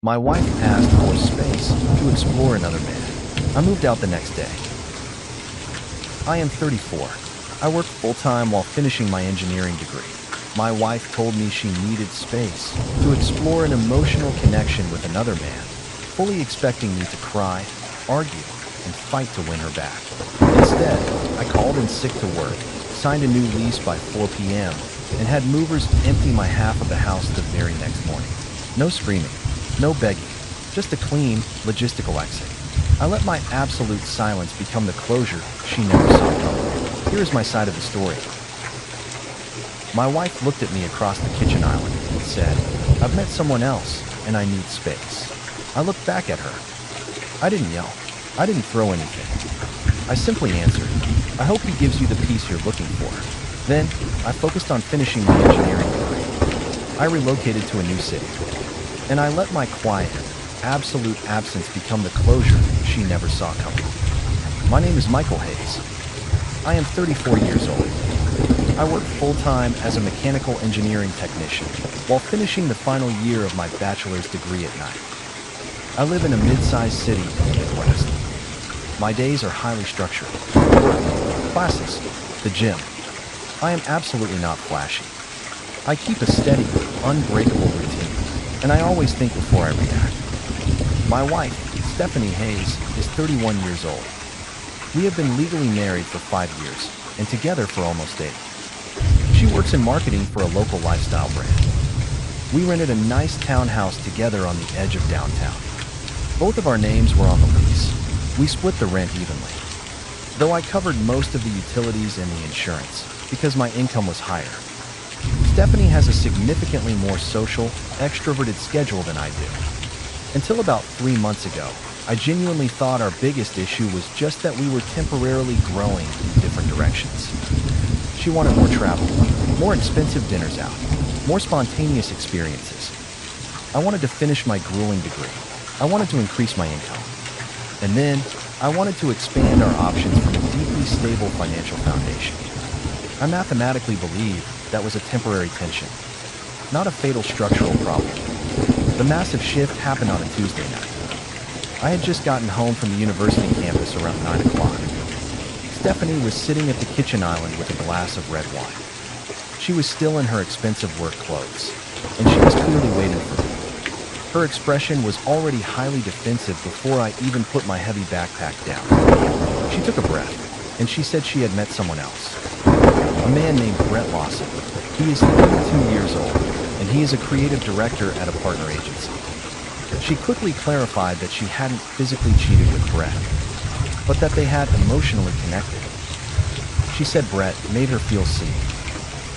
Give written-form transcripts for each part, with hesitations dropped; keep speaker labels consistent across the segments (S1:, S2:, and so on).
S1: My wife asked for space to explore another man. I moved out the next day. I am 34. I work full-time while finishing my engineering degree. My wife told me she needed space to explore an emotional connection with another man, fully expecting me to cry, argue, and fight to win her back. Instead, I called in sick to work, signed a new lease by 4 p.m., and had movers empty my half of the house the very next morning. No screaming, no begging, just a clean, logistical exit. I let my absolute silence become the closure she never saw coming. Here is my side of the story. My wife looked at me across the kitchen island and said, "I've met someone else, and I need space." I looked back at her. I didn't yell. I didn't throw anything. I simply answered, "I hope he gives you the peace you're looking for." Then, I focused on finishing my engineering degree. I relocated to a new city, and I let my quiet, absolute absence become the closure she never saw coming. My name is Michael Hayes. I am 34 years old. I work full-time as a mechanical engineering technician while finishing the final year of my bachelor's degree at night. I live in a mid-sized city in the Midwest. My days are highly structured. Work, classes, the gym. I am absolutely not flashy. I keep a steady, unbreakable routine, and I always think before I react. My wife, Stephanie Hayes, is 31 years old. We have been legally married for 5 years, and together for almost 8. She works in marketing for a local lifestyle brand. We rented a nice townhouse together on the edge of downtown. Both of our names were on the lease. We split the rent evenly, though I covered most of the utilities and the insurance because my income was higher. Stephanie has a significantly more social, extroverted schedule than I do. Until about 3 months ago, I genuinely thought our biggest issue was just that we were temporarily growing in different directions. She wanted more travel, more expensive dinners out, more spontaneous experiences. I wanted to finish my grueling degree. I wanted to increase my income. And then, I wanted to expand our options from a deeply stable financial foundation. I mathematically believe that was a temporary tension, not a fatal structural problem. The massive shift happened on a Tuesday night. I had just gotten home from the university campus around 9 o'clock. Stephanie was sitting at the kitchen island with a glass of red wine. She was still in her expensive work clothes, and she was clearly waiting for me. Her expression was already highly defensive before I even put my heavy backpack down. She took a breath, and she said she had met someone else. A man named Brett Lawson. He is 32 years old, and he is a creative director at a partner agency. She quickly clarified that she hadn't physically cheated with Brett, but that they had emotionally connected. She said Brett made her feel seen.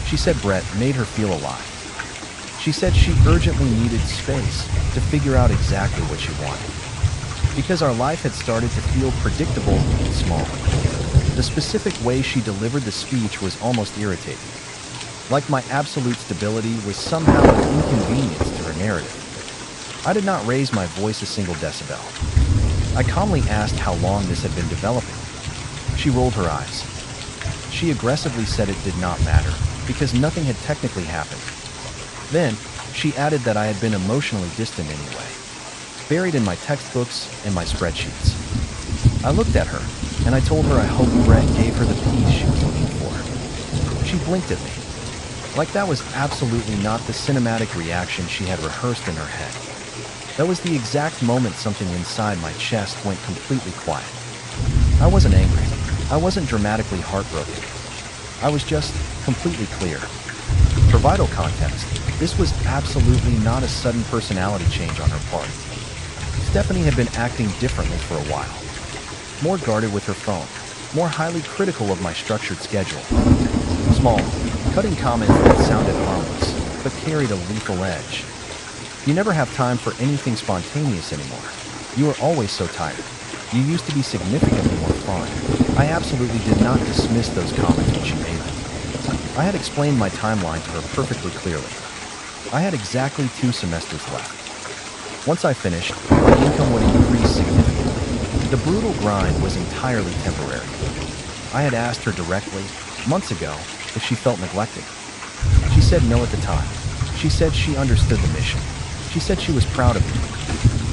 S1: She said Brett made her feel alive. She said she urgently needed space to figure out exactly what she wanted, because our life had started to feel predictable and small. The specific way she delivered the speech was almost irritating, like my absolute stability was somehow an inconvenience to her narrative. I did not raise my voice a single decibel. I calmly asked how long this had been developing. She rolled her eyes. She aggressively said it did not matter, because nothing had technically happened. Then, she added that I had been emotionally distant anyway, buried in my textbooks and my spreadsheets. I looked at her, and I told her I hoped Brett gave her the peace she was looking for. She blinked at me, like that was absolutely not the cinematic reaction she had rehearsed in her head. That was the exact moment something inside my chest went completely quiet. I wasn't angry. I wasn't dramatically heartbroken. I was just completely clear. For vital context, this was absolutely not a sudden personality change on her part. Stephanie had been acting differently for a while. More guarded with her phone, more highly critical of my structured schedule. Small, cutting comments that sounded harmless, but carried a lethal edge. You never have time for anything spontaneous anymore. You are always so tired. You used to be significantly more fun. I absolutely did not dismiss those comments when she made them. I had explained my timeline to her perfectly clearly. I had exactly 2 semesters left. Once I finished, my income would increase significantly. The brutal grind was entirely temporary. I had asked her directly, months ago, if she felt neglected. She said no at the time. She said she understood the mission. She said she was proud of me.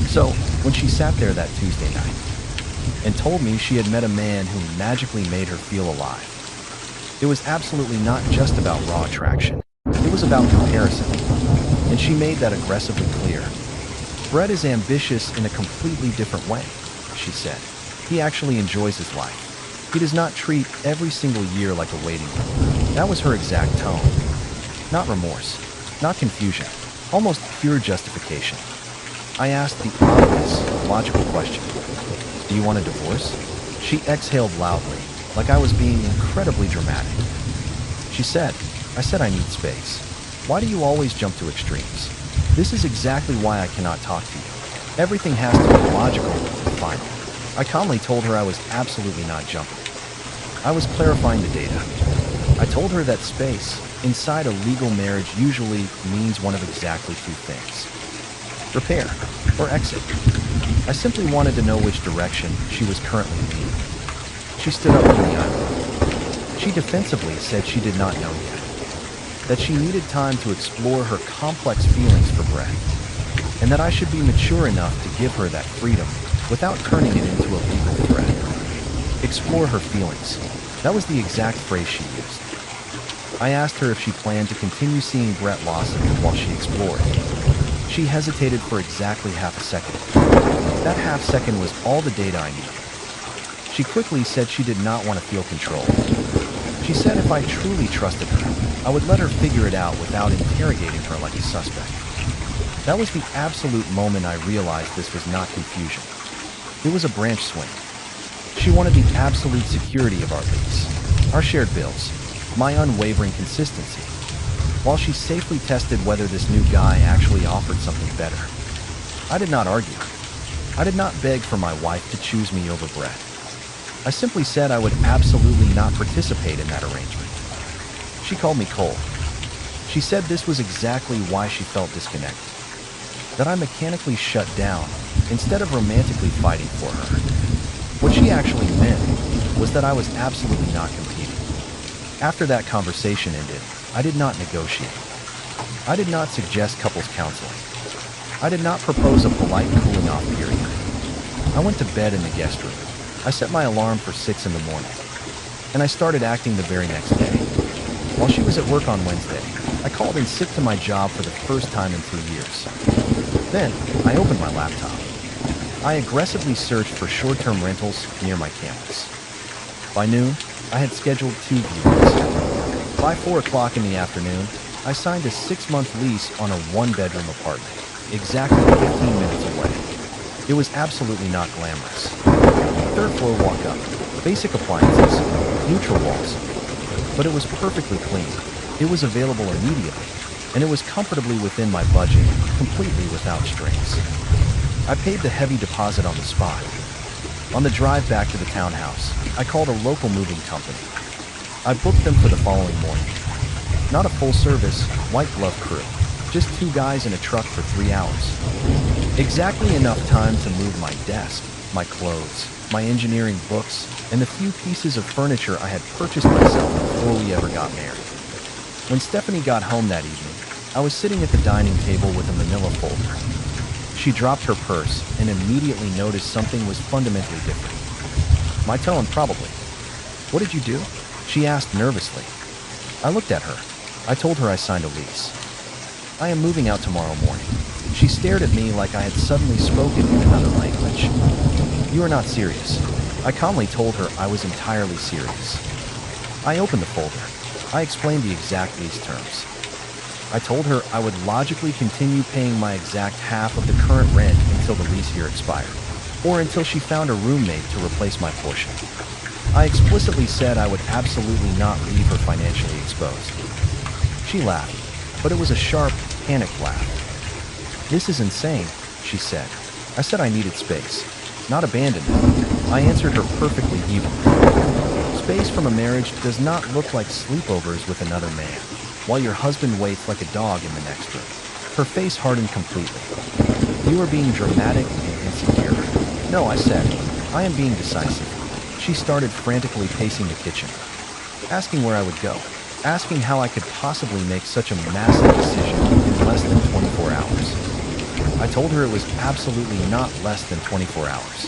S1: So, when she sat there that Tuesday night and told me she had met a man who magically made her feel alive, it was absolutely not just about raw attraction. It was about comparison. And she made that aggressively clear. Brett is ambitious in a completely different way, she said. He actually enjoys his life. He does not treat every single year like a waiting room. That was her exact tone. Not remorse, not confusion, almost pure justification. I asked the obvious, logical question. Do you want a divorce? She exhaled loudly, like I was being incredibly dramatic. She said, I said I need space. Why do you always jump to extremes? This is exactly why I cannot talk to you. Everything has to be logical and final. I calmly told her I was absolutely not jumping. I was clarifying the data. I told her that space inside a legal marriage usually means one of exactly two things: repair or exit. I simply wanted to know which direction she was currently leaning. She stood up from the island. She defensively said she did not know yet, that she needed time to explore her complex feelings for Brett, and that I should be mature enough to give her that freedom without turning it into a legal threat. Explore her feelings. That was the exact phrase she used. I asked her if she planned to continue seeing Brett Lawson while she explored. She hesitated for exactly half a second. That half second was all the data I needed. She quickly said she did not want to feel controlled. She said if I truly trusted her, I would let her figure it out without interrogating her like a suspect. That was the absolute moment I realized this was not confusion. It was a branch swing. She wanted the absolute security of our lease, our shared bills, my unwavering consistency, while she safely tested whether this new guy actually offered something better. I did not argue. I did not beg for my wife to choose me over Brett. I simply said I would absolutely not participate in that arrangement. She called me cold. She said this was exactly why she felt disconnected, that I mechanically shut down instead of romantically fighting for her. What she actually meant was that I was absolutely not competing. After that conversation ended, I did not negotiate. I did not suggest couples counseling. I did not propose a polite cooling off period. I went to bed in the guest room. I set my alarm for 6 in the morning, and I started acting the very next day. While she was at work on Wednesday, I called in sick to my job for the first time in 3 years. Then, I opened my laptop. I aggressively searched for short-term rentals near my campus. By noon, I had scheduled 2 viewings. By 4 o'clock in the afternoon, I signed a 6-month lease on a 1-bedroom apartment, exactly 15 minutes away. It was absolutely not glamorous. Third floor walk-up, basic appliances, neutral walls. But it was perfectly clean. It was available immediately, and it was comfortably within my budget, completely without strings. I paid the heavy deposit on the spot. On the drive back to the townhouse, I called a local moving company. I booked them for the following morning. Not a full-service, white-glove crew, just 2 guys in a truck for 3 hours. Exactly enough time to move my desk, my clothes, my engineering books, and the few pieces of furniture I had purchased myself before we ever got married. When Stephanie got home that evening, I was sitting at the dining table with a manila folder. She dropped her purse and immediately noticed something was fundamentally different. My tone, probably. What did you do? She asked nervously. I looked at her. I told her I signed a lease. I am moving out tomorrow morning. She stared at me like I had suddenly spoken in another language. You are not serious. I calmly told her I was entirely serious. I opened the folder. I explained the exact lease terms. I told her I would logically continue paying my exact half of the current rent until the lease year expired, or until she found a roommate to replace my portion. I explicitly said I would absolutely not leave her financially exposed. She laughed, but it was a sharp, panicked laugh. This is insane, she said. I said I needed space, not abandonment. I answered her perfectly evenly. Space from a marriage does not look like sleepovers with another man, while your husband waits like a dog in the next room. Her face hardened completely. You are being dramatic and insecure. No, I said. I am being decisive. She started frantically pacing the kitchen, asking where I would go, asking how I could possibly make such a massive decision in less than 24 hours. I told her it was absolutely not less than 24 hours.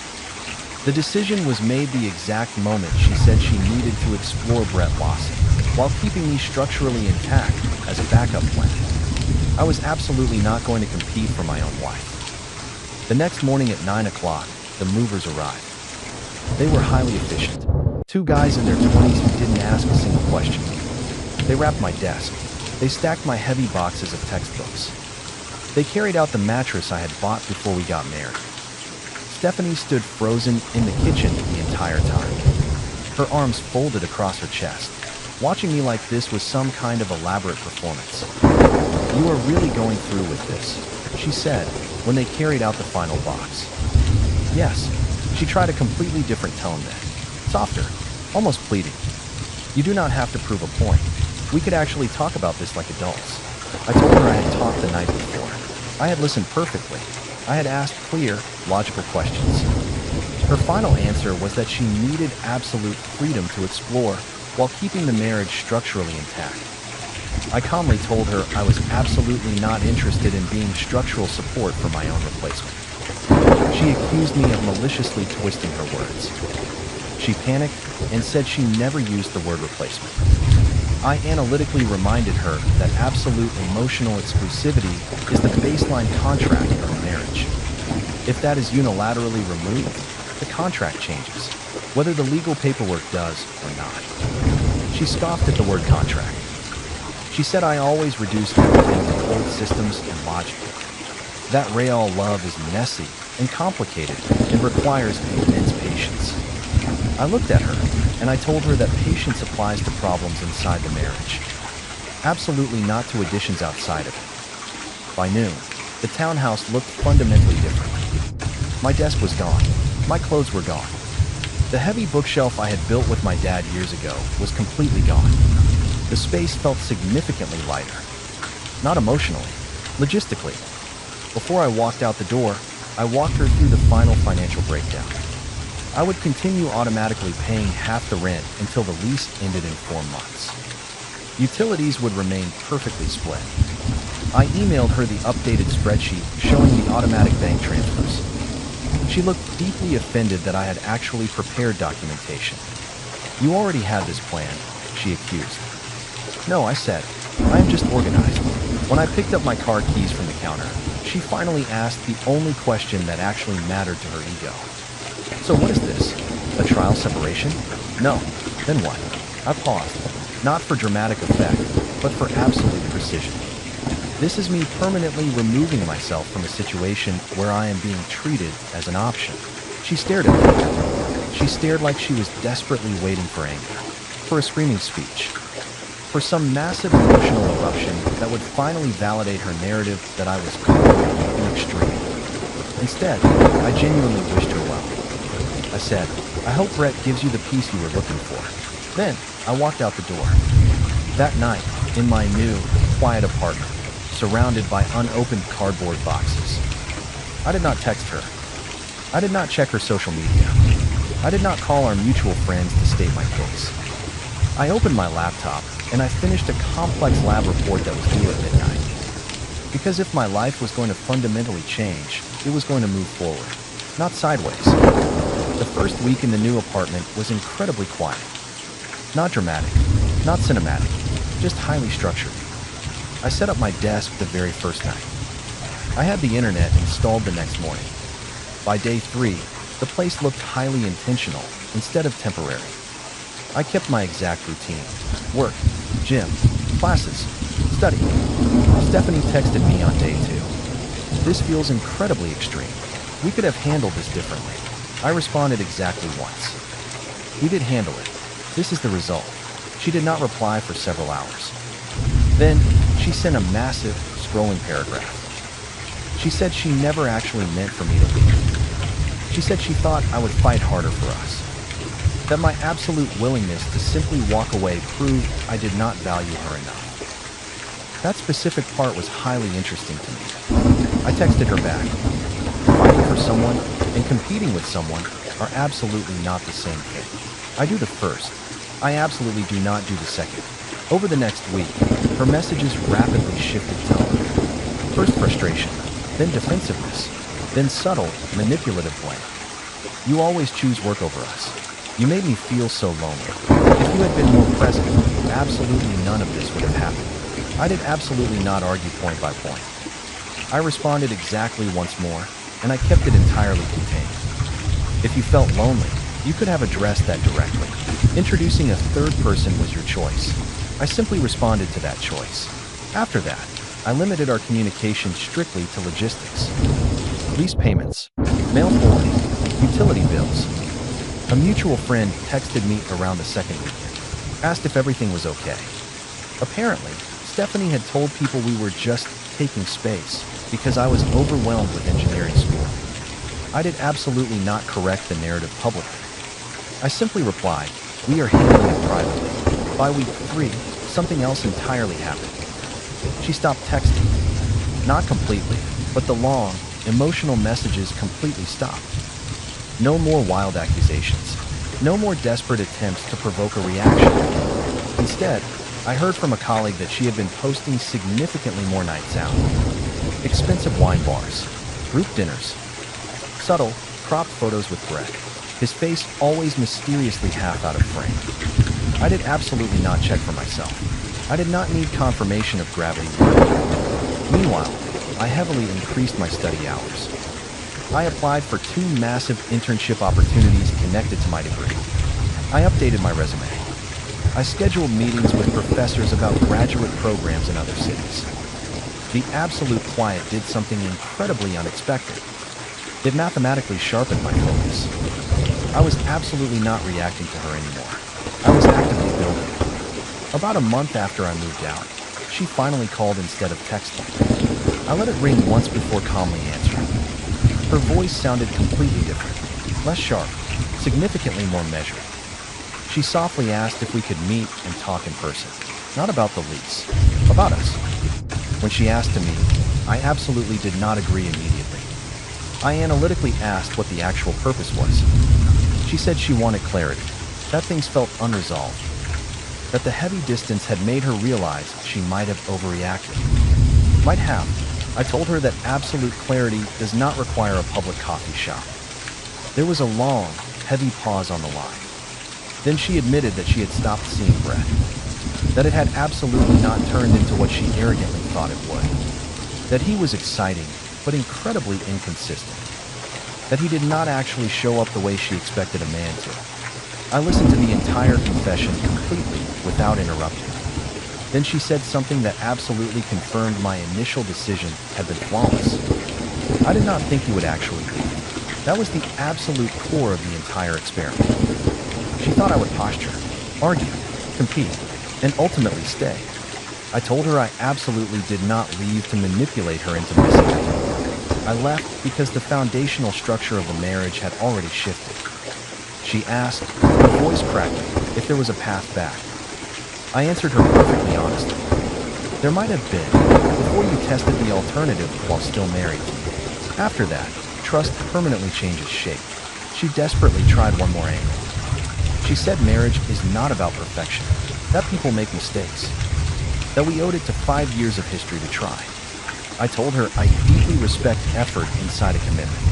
S1: The decision was made the exact moment she said she needed to explore Brett Lawson, while keeping me structurally intact as a backup plan. I was absolutely not going to compete for my own wife. The next morning at 9 o'clock, the movers arrived. They were highly efficient. Two guys in their 20s who didn't ask a single question. They wrapped my desk. They stacked my heavy boxes of textbooks. They carried out the mattress I had bought before we got married. Stephanie stood frozen in the kitchen the entire time, her arms folded across her chest, watching me like this was some kind of elaborate performance. "You are really going through with this," she said when they carried out the final box. "Yes," she tried a completely different tone then, softer, almost pleading. "You do not have to prove a point. We could actually talk about this like adults." I told her I had talked the night before. I had listened perfectly. I had asked clear, logical questions. Her final answer was that she needed absolute freedom to explore while keeping the marriage structurally intact. I calmly told her I was absolutely not interested in being structural support for my own replacement. She accused me of maliciously twisting her words. She panicked and said she never used the word replacement. I analytically reminded her that absolute emotional exclusivity is the baseline contract of a marriage. If that is unilaterally removed, the contract changes, whether the legal paperwork does or not. She scoffed at the word contract. She said I always reduce everything to cold systems and logic. That real love is messy and complicated and requires immense patience. I looked at her, and I told her that patience applies to problems inside the marriage, absolutely not to additions outside of it. By noon, the townhouse looked fundamentally different. My desk was gone. My clothes were gone. The heavy bookshelf I had built with my dad years ago was completely gone. The space felt significantly lighter. Not emotionally, logistically. Before I walked out the door, I walked her through the final financial breakdown. I would continue automatically paying half the rent until the lease ended in 4 months. Utilities would remain perfectly split. I emailed her the updated spreadsheet showing the automatic bank transfers. She looked deeply offended that I had actually prepared documentation. "You already had this plan," she accused. "No," I said. "I am just organized." When I picked up my car keys from the counter, she finally asked the only question that actually mattered to her ego. "So what is this? A trial separation?" "No." "Then what?" I paused, not for dramatic effect, but for absolute precision. "This is me permanently removing myself from a situation where I am being treated as an option." She stared at me. She stared like she was desperately waiting for anger, for a screaming speech, for some massive emotional eruption that would finally validate her narrative that I was cold and extreme. Instead, I genuinely wished her well. I said, "I hope Brett gives you the peace you were looking for." Then, I walked out the door. That night, in my new, quiet apartment, surrounded by unopened cardboard boxes, I did not text her. I did not check her social media. I did not call our mutual friends to state my case. I opened my laptop, and I finished a complex lab report that was due at midnight. Because if my life was going to fundamentally change, it was going to move forward, not sideways. The first week in the new apartment was incredibly quiet. Not dramatic, not cinematic, just highly structured. I set up my desk the very first night. I had the internet installed the next morning. By day 3, the place looked highly intentional instead of temporary. I kept my exact routine: work, gym, classes, study. Stephanie texted me on day 2. "This feels incredibly extreme. We could have handled this differently." I responded exactly once. "We did handle it. This is the result." She did not reply for several hours. Then, she sent a massive, scrolling paragraph. She said she never actually meant for me to leave. She said she thought I would fight harder for us. That my absolute willingness to simply walk away proved I did not value her enough. That specific part was highly interesting to me. I texted her back. Fighting for someone and competing with someone are absolutely not the same thing. I do the first. I absolutely do not do the second. Over the next week, her messages rapidly shifted tone. First frustration, then defensiveness, then subtle, manipulative blame. You always choose work over us. You made me feel so lonely. If you had been more present, absolutely none of this would have happened. I did absolutely not argue point by point. I responded exactly once more, and I kept it entirely contained. If you felt lonely, you could have addressed that directly. Introducing a third person was your choice. I simply responded to that choice. After that, I limited our communication strictly to logistics. Lease payments, mail forwarding, utility bills. A mutual friend texted me around the second weekend, asked if everything was okay. Apparently, Stephanie had told people we were just taking space because I was overwhelmed with engineering school. I did absolutely not correct the narrative publicly. I simply replied, "We are handling it privately." By week 3, something else entirely happened. She stopped texting. Not completely, but the long, emotional messages completely stopped. No more wild accusations. No more desperate attempts to provoke a reaction. Instead, I heard from a colleague that she had been posting significantly more nights out. Expensive wine bars, group dinners, subtle, cropped photos with Brett, his face always mysteriously half out of frame. I did absolutely not check for myself. I did not need confirmation of gravity working. Meanwhile, I heavily increased my study hours. I applied for 2 massive internship opportunities connected to my degree. I updated my resume. I scheduled meetings with professors about graduate programs in other cities. The absolute quiet did something incredibly unexpected. It mathematically sharpened my focus. I was absolutely not reacting to her anymore. I was actively building. About a month after I moved out, she finally called instead of texting. I let it ring once before calmly answering. Her voice sounded completely different, less sharp, significantly more measured. She softly asked if we could meet and talk in person, not about the lease, about us. When she asked to meet, I absolutely did not agree immediately. I analytically asked what the actual purpose was. She said she wanted clarity, that things felt unresolved, that the heavy distance had made her realize she might have overreacted. Might have. I told her that absolute clarity does not require a public coffee shop. There was a long, heavy pause on the line. Then she admitted that she had stopped seeing Brett, that it had absolutely not turned into what she arrogantly thought it would, that he was exciting, but incredibly inconsistent, that he did not actually show up the way she expected a man to. I listened to the entire confession completely without interrupting. Then she said something that absolutely confirmed my initial decision had been flawless. "I did not think you would actually leave. That was the absolute core of the entire experiment." She thought I would posture, argue, compete, and ultimately stay. I told her I absolutely did not leave to manipulate her into missing me. I left because the foundational structure of the marriage had already shifted. She asked, her voice cracking, if there was a path back. I answered her perfectly honestly. There might have been, before you tested the alternative while still married to me. After that, trust permanently changes shape. She desperately tried one more angle. She said marriage is not about perfection, that people make mistakes, that we owed it to 5 years of history to try. I told her I deeply respect effort inside a commitment.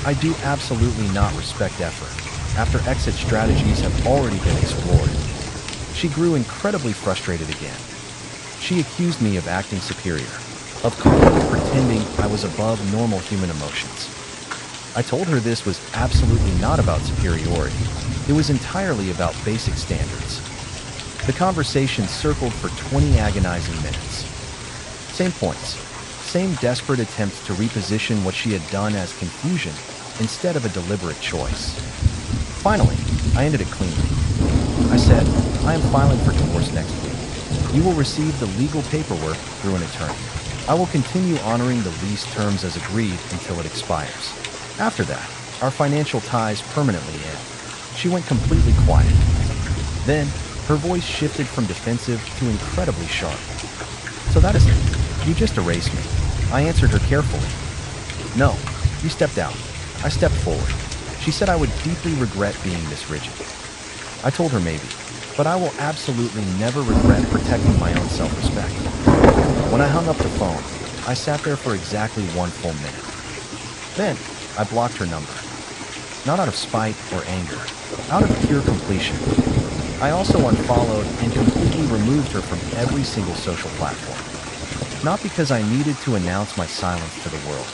S1: I do absolutely not respect effort after exit strategies have already been explored. She grew incredibly frustrated again. She accused me of acting superior, of coldly pretending I was above normal human emotions. I told her this was absolutely not about superiority. It was entirely about basic standards. The conversation circled for 20 agonizing minutes. Same points, same desperate attempts to reposition what she had done as confusion instead of a deliberate choice. Finally, I ended it cleanly. I said, "I am filing for divorce next week. You will receive the legal paperwork through an attorney. I will continue honoring the lease terms as agreed until it expires. After that, our financial ties permanently end." She went completely quiet. Then, her voice shifted from defensive to incredibly sharp. "So that is it. You just erased me." I answered her carefully. "No, you stepped out." I stepped forward. She said I would deeply regret being this rigid. I told her maybe, but I will absolutely never regret protecting my own self-respect. When I hung up the phone, I sat there for exactly 1 full minute. Then, I blocked her number. Not out of spite or anger, out of pure completion. I also unfollowed and completely removed her from every single social platform. Not because I needed to announce my silence to the world,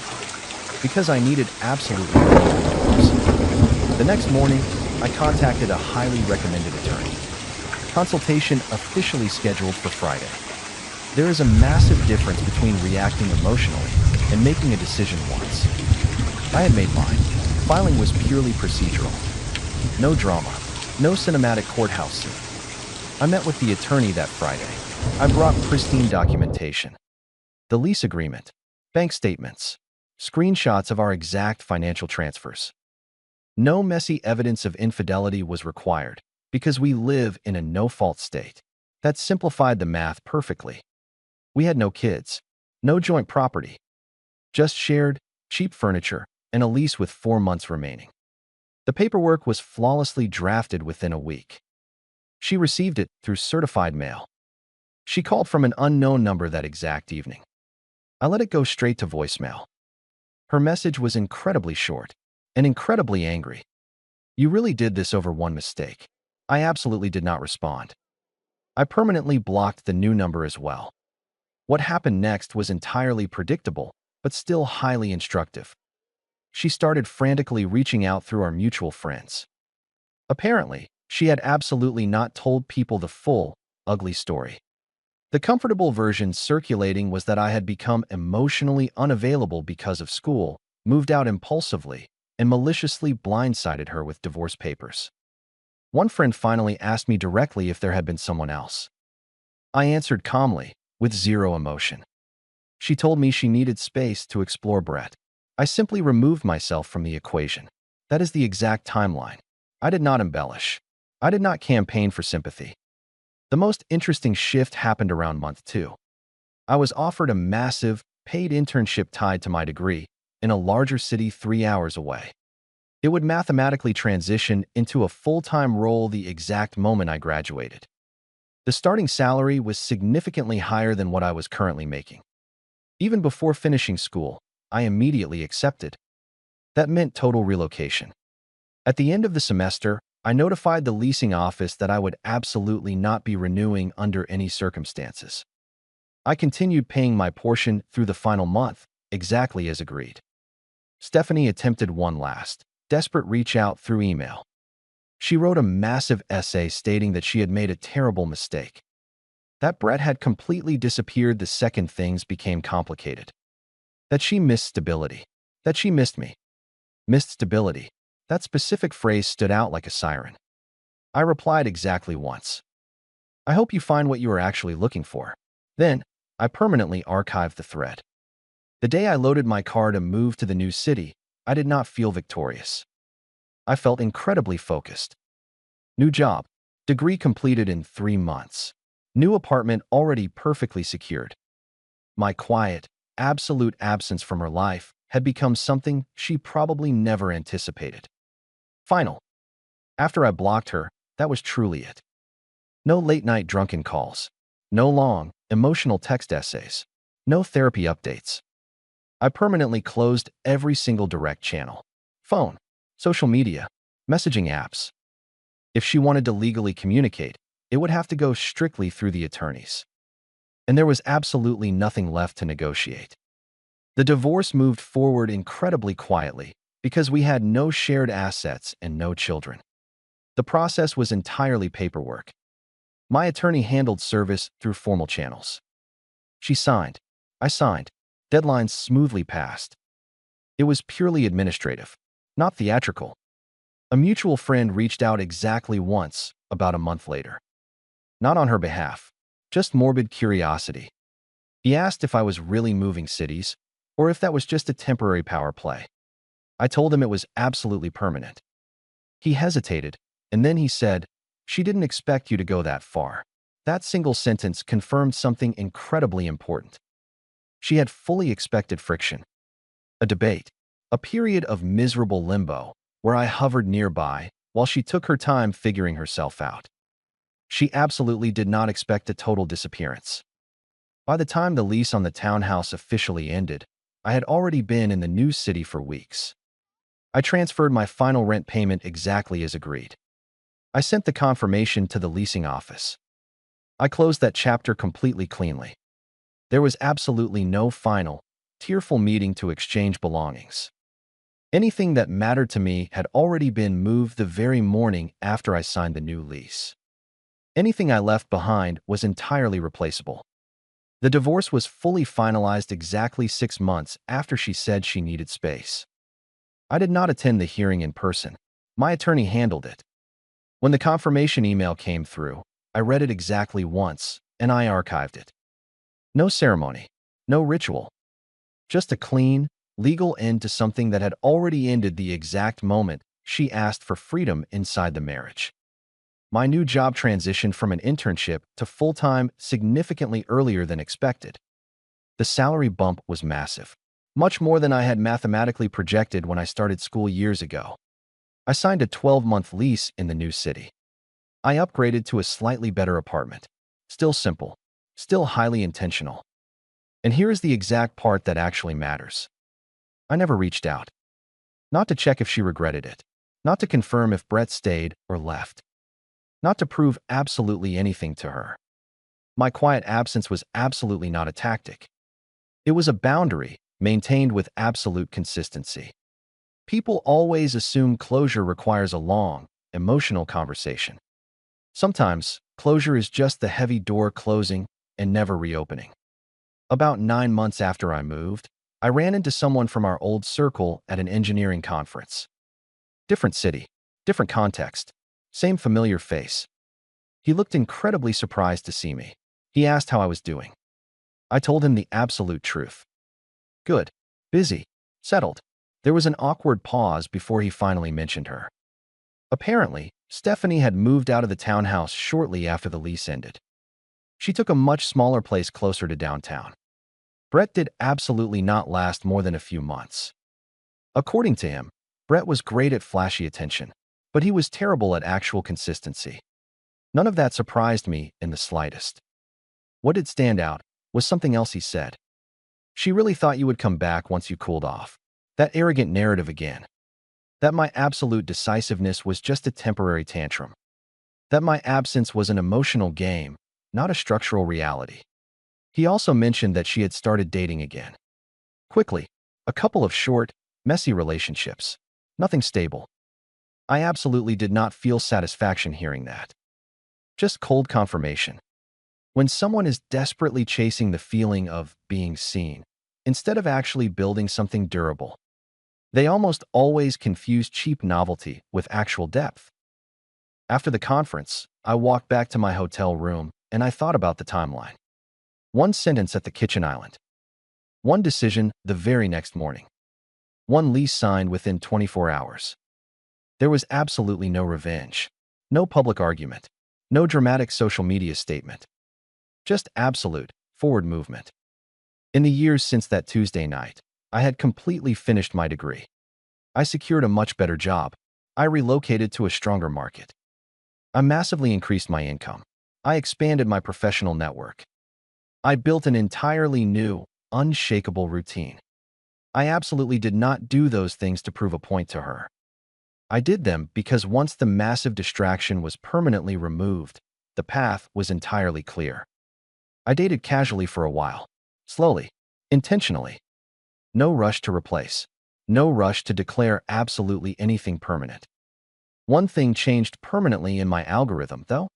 S1: because I needed absolutely no detours. The next morning, I contacted a highly recommended attorney. Consultation officially scheduled for Friday. There is a massive difference between reacting emotionally and making a decision once. I had made mine. Filing was purely procedural. No drama, no cinematic courthouse scene. I met with the attorney that Friday. I brought pristine documentation. The lease agreement, bank statements, screenshots of our exact financial transfers. No messy evidence of infidelity was required because we live in a no-fault state. That simplified the math perfectly. We had no kids, no joint property, just shared, cheap furniture and a lease with 4 months remaining. The paperwork was flawlessly drafted within a week. She received it through certified mail. She called from an unknown number that exact evening. I let it go straight to voicemail. Her message was incredibly short and incredibly angry. "You really did this over one mistake." I absolutely did not respond. I permanently blocked the new number as well. What happened next was entirely predictable, but still highly instructive. She started frantically reaching out through our mutual friends. Apparently, she had absolutely not told people the full, ugly story. The comfortable version circulating was that I had become emotionally unavailable because of school, moved out impulsively, and maliciously blindsided her with divorce papers. One friend finally asked me directly if there had been someone else. I answered calmly, with zero emotion. She told me she needed space to explore Brett. I simply removed myself from the equation. That is the exact timeline. I did not embellish. I did not campaign for sympathy. The most interesting shift happened around month 2. I was offered a massive, paid internship tied to my degree in a larger city 3 hours away. It would mathematically transition into a full-time role the exact moment I graduated. The starting salary was significantly higher than what I was currently making. Even before finishing school, I immediately accepted. That meant total relocation. At the end of the semester, I notified the leasing office that I would absolutely not be renewing under any circumstances. I continued paying my portion through the final month, exactly as agreed. Stephanie attempted one last, desperate reach out through email. She wrote a massive essay stating that she had made a terrible mistake. That Brett had completely disappeared the second things became complicated. That she missed stability. That she missed me. Missed stability. That specific phrase stood out like a siren. I replied exactly once. "I hope you find what you are actually looking for." Then, I permanently archived the thread. The day I loaded my car to move to the new city, I did not feel victorious. I felt incredibly focused. New job. Degree completed in 3 months. New apartment already perfectly secured. My quiet, absolute absence from her life had become something she probably never anticipated. Final. After I blocked her, that was truly it. No late-night drunken calls. No long, emotional text essays. No therapy updates. I permanently closed every single direct channel. Phone, social media, messaging apps. If she wanted to legally communicate, it would have to go strictly through the attorneys. And there was absolutely nothing left to negotiate. The divorce moved forward incredibly quietly because we had no shared assets and no children. The process was entirely paperwork. My attorney handled service through formal channels. She signed. I signed. Deadlines smoothly passed. It was purely administrative, not theatrical. A mutual friend reached out exactly once, about a month later. Not on her behalf, just morbid curiosity. He asked if I was really moving cities, or if that was just a temporary power play. I told him it was absolutely permanent. He hesitated, and then he said, "She didn't expect you to go that far." That single sentence confirmed something incredibly important. She had fully expected friction. A debate. A period of miserable limbo, where I hovered nearby while she took her time figuring herself out. She absolutely did not expect a total disappearance. By the time the lease on the townhouse officially ended, I had already been in the new city for weeks. I transferred my final rent payment exactly as agreed. I sent the confirmation to the leasing office. I closed that chapter completely cleanly. There was absolutely no final, tearful meeting to exchange belongings. Anything that mattered to me had already been moved the very morning after I signed the new lease. Anything I left behind was entirely replaceable. The divorce was fully finalized exactly 6 months after she said she needed space. I did not attend the hearing in person. My attorney handled it. When the confirmation email came through, I read it exactly once, and I archived it. No ceremony, no ritual, just a clean, legal end to something that had already ended the exact moment she asked for freedom inside the marriage. My new job transitioned from an internship to full-time significantly earlier than expected. The salary bump was massive, much more than I had mathematically projected when I started school years ago. I signed a 12-month lease in the new city. I upgraded to a slightly better apartment. Still simple, still highly intentional. And here is the exact part that actually matters. I never reached out. Not to check if she regretted it. Not to confirm if Brett stayed or left. Not to prove absolutely anything to her. My quiet absence was absolutely not a tactic. It was a boundary maintained with absolute consistency. People always assume closure requires a long, emotional conversation. Sometimes, closure is just the heavy door closing and never reopening. About 9 months after I moved, I ran into someone from our old circle at an engineering conference. Different city, different context, same familiar face. He looked incredibly surprised to see me. He asked how I was doing. I told him the absolute truth. Good, busy, settled. There was an awkward pause before he finally mentioned her. Apparently, Stephanie had moved out of the townhouse shortly after the lease ended. She took a much smaller place closer to downtown. Brett did absolutely not last more than a few months. According to him, Brett was great at flashy attention, but he was terrible at actual consistency. None of that surprised me in the slightest. What did stand out was something else he said. She really thought you would come back once you cooled off. That arrogant narrative again. That my absolute decisiveness was just a temporary tantrum. That my absence was an emotional game, not a structural reality. He also mentioned that she had started dating again. Quickly, a couple of short, messy relationships. Nothing stable. I absolutely did not feel satisfaction hearing that. Just cold confirmation. When someone is desperately chasing the feeling of being seen, instead of actually building something durable, they almost always confuse cheap novelty with actual depth. After the conference, I walked back to my hotel room and I thought about the timeline. One sentence at the kitchen island. One decision the very next morning. One lease signed within 24 hours. There was absolutely no revenge, no public argument, no dramatic social media statement. Just absolute, forward movement. In the years since that Tuesday night, I had completely finished my degree. I secured a much better job. I relocated to a stronger market. I massively increased my income. I expanded my professional network. I built an entirely new, unshakable routine. I absolutely did not do those things to prove a point to her. I did them because once the massive distraction was permanently removed, the path was entirely clear. I dated casually for a while, slowly, intentionally. No rush to replace. No rush to declare absolutely anything permanent. One thing changed permanently in my algorithm, though.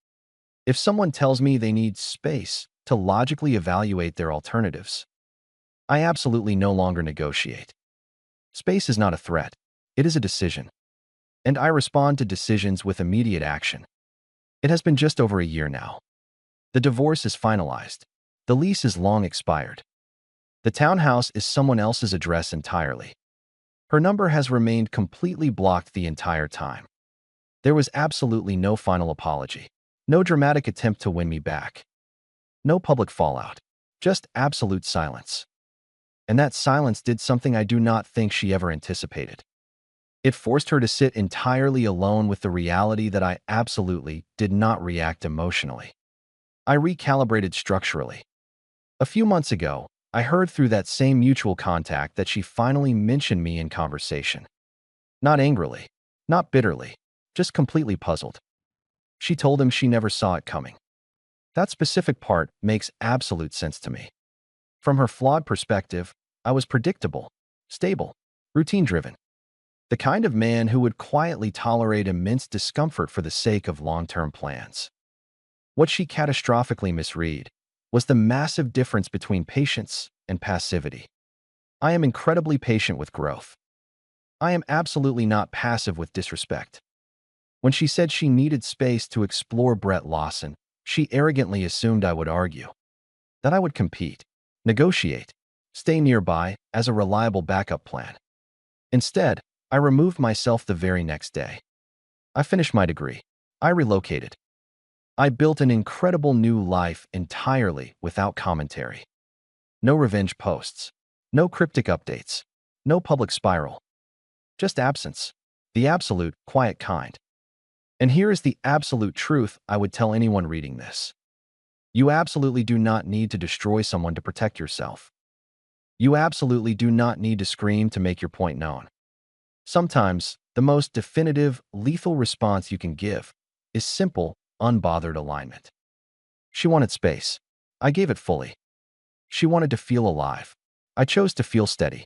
S1: If someone tells me they need space to logically evaluate their alternatives, I absolutely no longer negotiate. Space is not a threat. It is a decision. And I respond to decisions with immediate action. It has been just over a year now. The divorce is finalized. The lease is long expired. The townhouse is someone else's address entirely. Her number has remained completely blocked the entire time. There was absolutely no final apology, no dramatic attempt to win me back, no public fallout, just absolute silence. And that silence did something I do not think she ever anticipated. It forced her to sit entirely alone with the reality that I absolutely did not react emotionally. I recalibrated structurally. A few months ago, I heard through that same mutual contact that she finally mentioned me in conversation. Not angrily, not bitterly, just completely puzzled. She told him she never saw it coming. That specific part makes absolute sense to me. From her flawed perspective, I was predictable, stable, routine-driven. The kind of man who would quietly tolerate immense discomfort for the sake of long-term plans. What she catastrophically misread was the massive difference between patience and passivity. I am incredibly patient with growth. I am absolutely not passive with disrespect. When she said she needed space to explore Brett Lawson, she arrogantly assumed I would argue, that I would compete, negotiate, stay nearby as a reliable backup plan. Instead, I removed myself the very next day. I finished my degree. I relocated. I built an incredible new life entirely without commentary. No revenge posts. No cryptic updates. No public spiral. Just absence. The absolute, quiet kind. And here is the absolute truth I would tell anyone reading this. You absolutely do not need to destroy someone to protect yourself. You absolutely do not need to scream to make your point known. Sometimes, the most definitive, lethal response you can give is simple, unbothered alignment. She wanted space. I gave it fully. She wanted to feel alive. I chose to feel steady.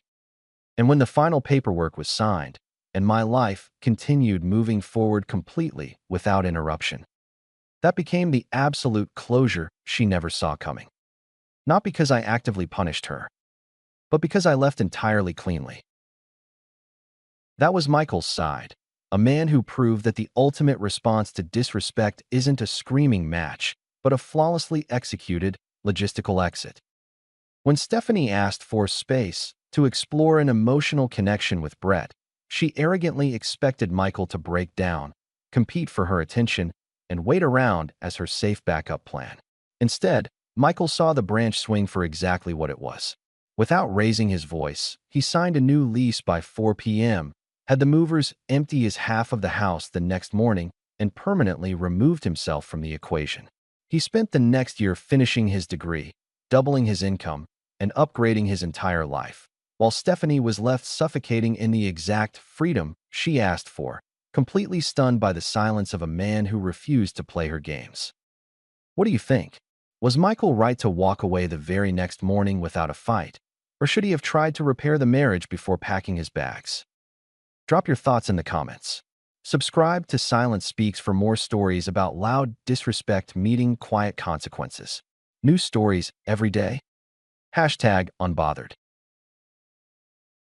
S1: And when the final paperwork was signed, and my life continued moving forward completely without interruption, that became the absolute closure she never saw coming. Not because I actively punished her, but because I left entirely cleanly. That was Michael's side, a man who proved that the ultimate response to disrespect isn't a screaming match, but a flawlessly executed, logistical exit. When Stephanie asked for space to explore an emotional connection with Brett, she arrogantly expected Michael to break down, compete for her attention, and wait around as her safe backup plan. Instead, Michael saw the branch swing for exactly what it was. Without raising his voice, he signed a new lease by 4 p.m., had the movers empty his half of the house the next morning, and permanently removed himself from the equation. He spent the next year finishing his degree, doubling his income, and upgrading his entire life, while Stephanie was left suffocating in the exact freedom she asked for, completely stunned by the silence of a man who refused to play her games. What do you think? Was Michael right to walk away the very next morning without a fight, or should he have tried to repair the marriage before packing his bags? Drop your thoughts in the comments. Subscribe to Silence Speaks for more stories about loud disrespect meeting quiet consequences. New stories every day. #Unbothered.